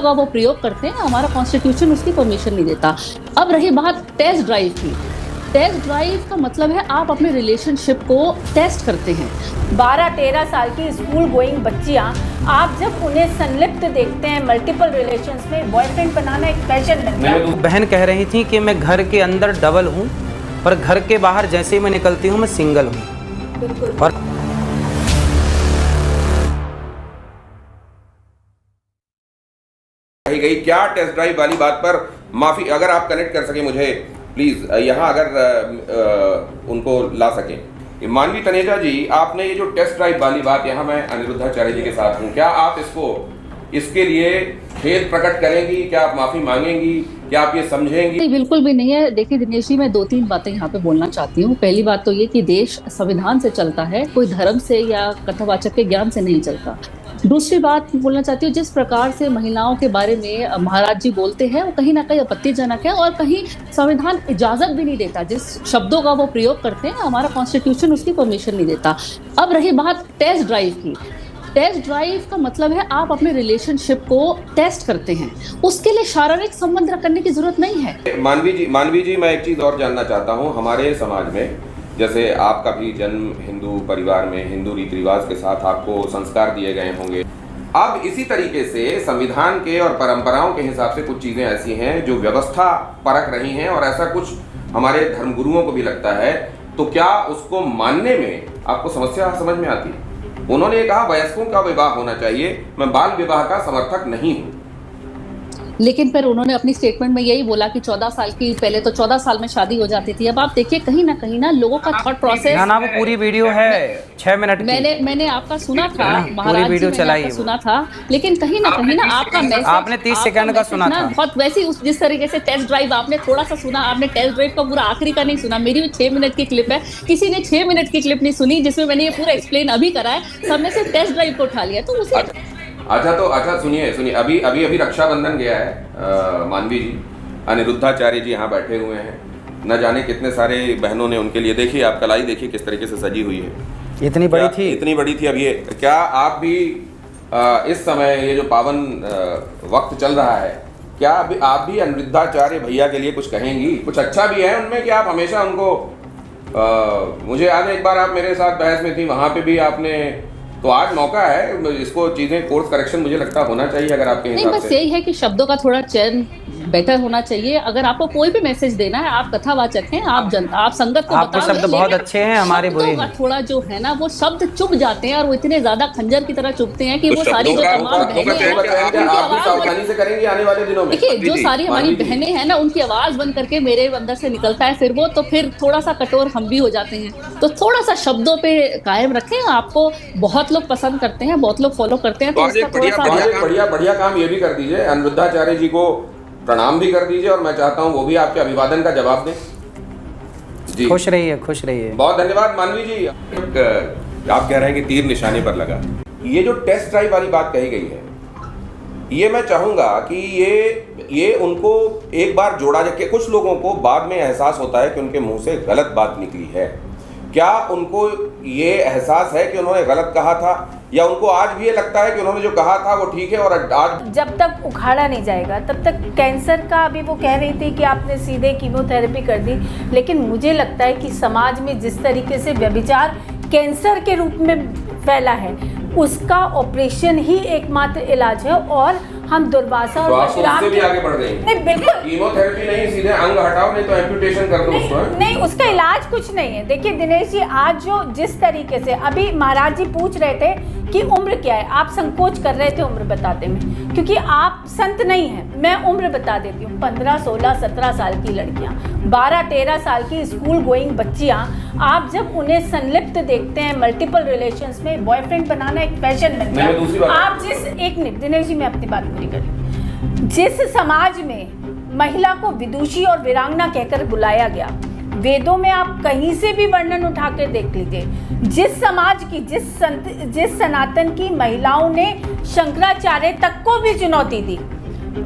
शब्दों का वो प्रयोग करते हैं, हमारा कॉन्स्टिट्यूशन उसकी परमिशन नहीं देता। अब रही बात टेस्ट ड्राइव की, टेस्ट ड्राइव का मतलब है आप अपने रिलेशनशिप को टेस्ट करते हैं। 12-13 साल की स्कूल गोइंग बच्चियां, आप जब उन्हें संलिप्त देखते हैं मल्टीपल रिलेशंस में, बॉयफ्रेंड बनाना एक पैशन बन गया। बहन कह रही थी कि मैं घर के अंदर डबल हूँ, पर घर के बाहर जैसे ही मैं निकलती हूँ मैं सिंगल हूँ। बिल्कुल। और गई क्या टेस्ट ड्राइव वाली बात पर माफी, अगर आप कनेक्ट कर सके मुझे प्लीज यहाँ, अगर उनको ला सकें। मानवी तनेजा जी, आपने ये जो टेस्ट ड्राइव वाली बात, यहाँ मैं अनिरुद्धाचार्य जी के साथ हूँ, क्या आप इसके लिए खेद प्रकट करेंगी? क्या आप माफी मांगेंगी? क्या आप ये समझेंगी? नहीं, बिल्कुल भी नहीं है। देखिए दिनेश जी, मैं 2-3 बातें यहाँ पे बोलना चाहती हूँ। पहली बात तो ये कि देश संविधान से चलता है, कोई धर्म से या कथावाचक के ज्ञान से नहीं चलता। दूसरी बात बोलना चाहती हूँ, जिस प्रकार से महिलाओं के बारे में महाराज जी बोलते हैं वो कहीं ना कहीं आपत्तिजनक है, और कहीं संविधान इजाजत भी नहीं देता। जिस शब्दों का वो प्रयोग करते हैं, हमारा कॉन्स्टिट्यूशन उसकी परमिशन नहीं देता। अब रही बात टेस्ट ड्राइव की, टेस्ट ड्राइव का मतलब है आप अपने रिलेशनशिप को टेस्ट करते हैं, उसके लिए शारीरिक संबंध करने की जरूरत नहीं है। मानवी जी, मैं एक चीज और जानना चाहता हूँ। हमारे समाज में, जैसे आपका भी जन्म हिंदू परिवार में, हिंदू रीति रिवाज के साथ आपको संस्कार दिए गए होंगे। अब इसी तरीके से संविधान के और परंपराओं के हिसाब से कुछ चीजें ऐसी हैं जो व्यवस्था परख रही हैं, और ऐसा कुछ हमारे धर्मगुरुओं को भी लगता है, तो क्या उसको मानने में आपको समस्या समझ में आती है? उन्होंने कहा वयस्कों का विवाह होना चाहिए, मैं बाल विवाह का समर्थक नहीं हूँ। लेकिन फिर उन्होंने अपनी स्टेटमेंट में यही बोला कि 14 साल की, पहले तो 14 साल में शादी हो जाती थी। अब आप देखिए कहीं ना लोगों का थॉट प्रोसेस, ना वो पूरी वीडियो है 6 मिनट की। मैंने आपका सुना था, पूरी वीडियो चलाई सुना था, लेकिन कहीं ना आपका मैसेज, आपने 30 सेकंड का सुना था। बहुत वैसे जिस तरीके से टेस्ट ड्राइव आपने थोड़ा सा सुना, आपने टेस्ट ड्राइव का पूरा आखिरी का नहीं सुना। मेरी भी 6 मिनट की क्लिप है, किसी ने 6 मिनट की क्लिप नहीं सुनी जिसमें मैंने ये पूरा एक्सप्लेन अभी करा है। सबने सिर्फ टेस्ट ड्राइव को उठा लिया, तो उसे अच्छा सुनिए, अभी रक्षाबंधन गया है। मानवी जी, अनिरुद्धाचार्य जी यहाँ बैठे हुए हैं, न जाने कितने सारे बहनों ने उनके लिए, देखिए आप कलाई देखिए किस तरीके से सजी हुई है, इतनी बड़ी थी। अब ये क्या आप भी इस समय ये जो पावन वक्त चल रहा है, क्या आप भी अनिरुद्धाचार्य भैया के लिए कुछ कहेंगी? कुछ अच्छा भी है उनमें कि आप हमेशा उनको, मुझे याद है एक बार आप मेरे साथ बहस में थी, वहाँ पे भी आपने, तो आज मौका है, इसको चीजें कोर्स करेक्शन मुझे लगता होना चाहिए अगर आपके हिसाब से। नहीं, बस यही है कि शब्दों का थोड़ा चयन बेटर होना चाहिए। अगर आपको कोई भी मैसेज देना है, आप कथावाचक हैं, आप संगत को आपको शब्द बहुत अच्छे हैं, हमारे बुरे हैं। थोड़ा जो है ना वो शब्द चुभ जाते हैं, और वो इतने ज्यादा खंजर की तरह चुभते हैं कि वो सारी जो तमाम सावधानी से करेंगे आने वाले दिनों में। देखिए जो सारी हमारी बहनें हैं ना, उनकी आवाज बन करके मेरे अंदर से निकलता है फिर वो, तो फिर थोड़ा सा कठोर हम भी हो जाते हैं। तो थोड़ा सा शब्दों पे कायम रखें। आपको बहुत लोग पसंद करते हैं, बहुत लोग फॉलो करते हैं, तो बढ़िया काम ये भी कर दीजिए, अनिरुद्धाचार्य जी को प्रणाम भी कर दीजिए, और मैं चाहता हूं वो भी आपके अभिवादन का जवाब दें। जी खुश रहिए। बहुत धन्यवाद मानवी जी। आप कह रहे हैं कि तीर निशाने पर लगा। ये जो टेस्ट ड्राइव वाली बात कही गई है, ये मैं चाहूंगा कि ये उनको एक बार जोड़ा जाए। कुछ लोगों को बाद में एहसास होता है कि उनके मुंह से गलत बात निकली है। क्या उनको ये एहसास है कि उन्होंने गलत कहा था, या उनको आज भी ये लगता है कि उन्होंने जो कहा था वो ठीक है? और आज जब तक उखाड़ा नहीं जाएगा तब तक कैंसर का, अभी वो कह रही थी कि आपने सीधे कीमोथेरेपी कर दी, लेकिन मुझे लगता है कि समाज में जिस तरीके से व्यभिचार कैंसर के रूप में फैला है, उसका ऑपरेशन ही एकमात्र इलाज है। और हम दुर्वासा और उससे भी आगे बढ़ गई। नहीं, बिल्कुल कीमोथेरेपी नहीं, सीधे अंग हटाओ, नहीं तो एम्पुटेशन कर दो उसको। नहीं, उसका इलाज कुछ नहीं है। देखिए दिनेश जी, आज जो जिस तरीके से अभी महाराज जी पूछ रहे थे कि उम्र क्या है, आप संकोच कर रहे थे उम्र बताते में, क्योंकि आप संत नहीं हैं। मैं उम्र बता देती हूँ। 15, 16, 17 साल की लड़कियाँ, 12-13 साल की स्कूल गोइंग बच्चियाँ, आप जब उन्हें संलिप्त देखते हैं मल्टीपल रिलेशंस में, बॉयफ्रेंड बनाना एक पैशन बन गया। आप जिस, एक मिनट दिनेश जी, मैं अपनी बात पूरी कर लूँ। जिस समाज में महिला को विदुषी और वीरांगना कहकर बुलाया गया, वेदों में आप कहीं से भी वर्णन उठा कर देख लीजिए, जिस समाज की, जिस सनातन की महिलाओं ने शंकराचार्य तक को भी चुनौती दी,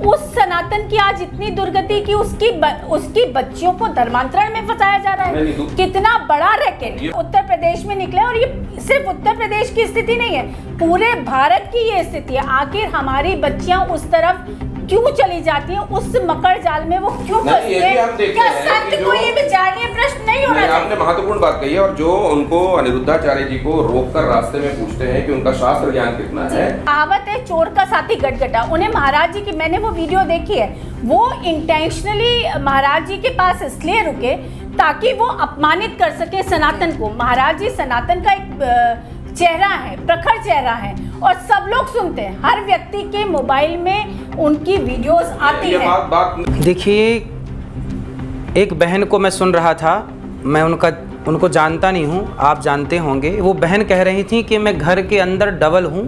उस सनातन की आज इतनी दुर्गति की उसकी बच्चियों को धर्मांतरण में फंसाया जा रहा है। कितना बड़ा रैकेट उत्तर प्रदेश में निकले। और ये सिर्फ उत्तर प्रदेश की स्थिति नहीं है, पूरे भारत की ये स्थिति है। आखिर हमारी बच्चियां उस तरफ क्यों चली जाती हैं, उस मकर जाल में वो क्यों फंसती ये भी हम हैं? देखते क्या हैं संत कि को जो- ये विचारणीय प्रश्न नहीं होना नहीं, चाहिए? आपने महत्वपूर्ण बात कही है। और जो उनको अनिरुद्धाचार्य जी को रोककर रास्ते में पूछते हैं कि उनका शास्त्र ज्ञान कितना है, कहावत है चोर का साथी गटगटा। उन्हें महाराज जी की, मैंने वो वीडियो देखी है, वो इंटेंशनली महाराज जी के पास इसलिए रुके ताकि वो अपमानित कर सके सनातन को। महाराज जी सनातन का एक चेहरा है, प्रखर चेहरा है, और सब लोग सुनते हैं। हर व्यक्ति के मोबाइल में उनकी वीडियोस आती ये है। बात देखिए, एक बहन को मैं सुन रहा था, मैं उनको जानता नहीं हूँ, आप जानते होंगे। वो बहन कह रही थी कि मैं घर के अंदर डबल हूँ,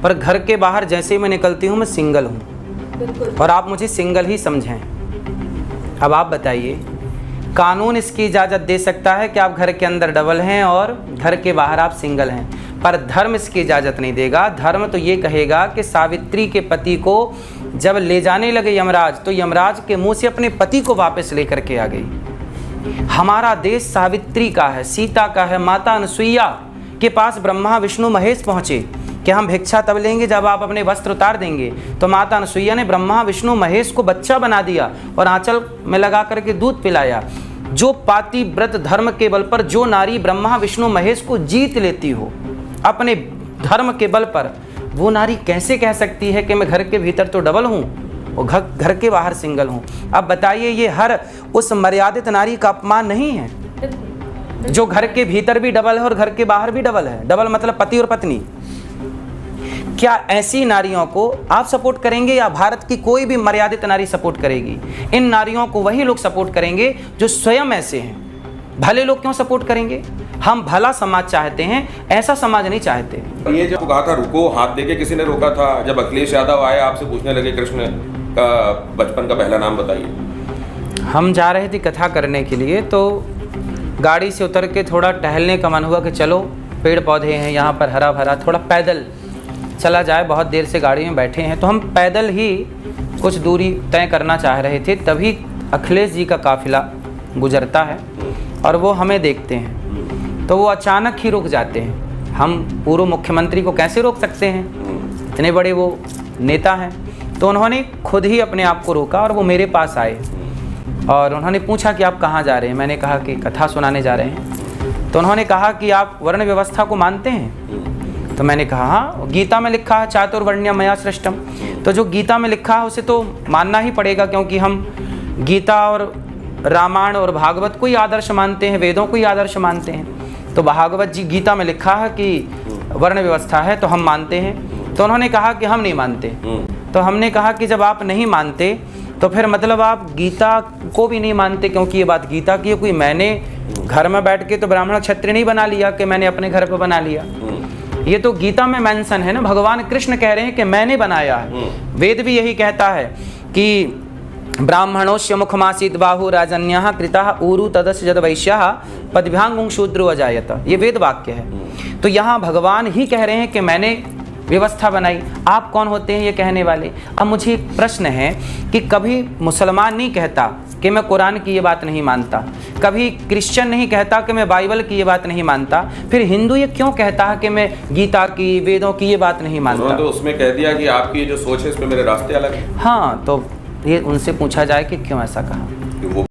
पर घर के बाहर जैसे ही मैं निकलती हूँ मैं सिंगल हूँ, और आप मुझे सिंगल ही समझें। अब आप बताइए, कानून इसकी इजाज़त दे सकता है कि आप घर के अंदर डबल हैं और घर के बाहर आप सिंगल हैं, पर धर्म इसकी इजाज़त नहीं देगा। धर्म तो ये कहेगा कि सावित्री के पति को जब ले जाने लगे यमराज, तो यमराज के मुंह से अपने पति को वापस लेकर के आ गई। हमारा देश सावित्री का है, सीता का है। माता अनसुईया के पास ब्रह्मा विष्णु महेश पहुँचे कि हम भिक्षा तब लेंगे जब आप अपने वस्त्र उतार देंगे, तो माता अनसुईया ने ब्रह्मा विष्णु महेश को बच्चा बना दिया और आंचल में लगा करके दूध पिलाया। जो पाति व्रत धर्म के बल पर जो नारी ब्रह्मा विष्णु महेश को जीत लेती हो अपने धर्म के बल पर, वो नारी कैसे कह सकती है कि मैं घर के भीतर तो डबल हूँ और घर के बाहर सिंगल हूँ? अब बताइए, ये हर उस मर्यादित नारी का अपमान नहीं है जो घर के भीतर भी डबल है और घर के बाहर भी डबल है? डबल मतलब पति और पत्नी। क्या ऐसी नारियों को आप सपोर्ट करेंगे या भारत की कोई भी मर्यादित नारी सपोर्ट करेगी? इन नारियों को वही लोग सपोर्ट करेंगे जो स्वयं ऐसे हैं। भले लोग क्यों सपोर्ट करेंगे? हम भला समाज चाहते हैं, ऐसा समाज नहीं चाहते। ये जब कहा था रुको, हाथ देके किसी ने रोका था? जब अखिलेश यादव आए आपसे पूछने लगे कृष्ण का बचपन का पहला नाम बताइए। हम जा रहे थे कथा करने के लिए, तो गाड़ी से उतर के थोड़ा टहलने का मन हुआ कि चलो पेड़ पौधे हैं यहाँ पर, हरा भरा, थोड़ा पैदल चला जाए। बहुत देर से गाड़ी में बैठे हैं, तो हम पैदल ही कुछ दूरी तय करना चाह रहे थे। तभी अखिलेश जी का काफिला गुजरता है और वो हमें देखते हैं, तो वो अचानक ही रुक जाते हैं। हम पूर्व मुख्यमंत्री को कैसे रोक सकते हैं? इतने बड़े वो नेता हैं। तो उन्होंने खुद ही अपने आप को रोका और वो मेरे पास आए और उन्होंने पूछा कि आप कहाँ जा रहे हैं? मैंने कहा कि कथा सुनाने जा रहे हैं। तो उन्होंने कहा कि आप वर्ण व्यवस्था को मानते हैं? तो मैंने कहा हाँ, गीता में लिखा है चातुर्वर्ण्यम मया सृष्टम। तो जो गीता में लिखा है उसे तो मानना ही पड़ेगा, क्योंकि हम गीता और रामायण और भागवत को ही आदर्श मानते हैं, वेदों को ही आदर्श मानते हैं। तो भागवत जी गीता में लिखा है कि वर्ण व्यवस्था है, तो हम मानते हैं। तो उन्होंने कहा कि हम नहीं मानते। तो हमने कहा कि जब आप नहीं मानते तो फिर मतलब आप गीता को भी नहीं मानते, क्योंकि ये बात गीता की है। कोई मैंने घर में बैठ के तो ब्राह्मण क्षत्रिय नहीं बना लिया कि मैंने अपने घर पर बना लिया। ये तो गीता में मेंशन है ना, भगवान कृष्ण कह रहे हैं कि मैंने बनाया है। वेद भी यही कहता है कि ब्राह्मणोस्य मुखमासीत बाहु राजन्यः कृतः ऊरु तदस्य जद वैश्यः पदभ्यांगुं शूद्रो अजायत। ये वेद वाक्य है। तो यहाँ भगवान ही कह रहे हैं कि मैंने व्यवस्था बनाई। आप कौन होते हैं ये कहने वाले? अब मुझे एक प्रश्न है कि कभी मुसलमान नहीं कहता कि मैं कुरान की ये बात नहीं मानता, कभी क्रिश्चियन नहीं कहता कि मैं बाइबल की ये बात नहीं मानता, फिर हिंदू ये क्यों कहता है कि मैं गीता की, वेदों की ये बात नहीं मानता? तो उसमें कह दिया कि आपकी ये जो सोच है इस पे मेरे रास्ते अलग है। हाँ, तो ये उनसे पूछा जाए कि क्यों ऐसा कहा। वो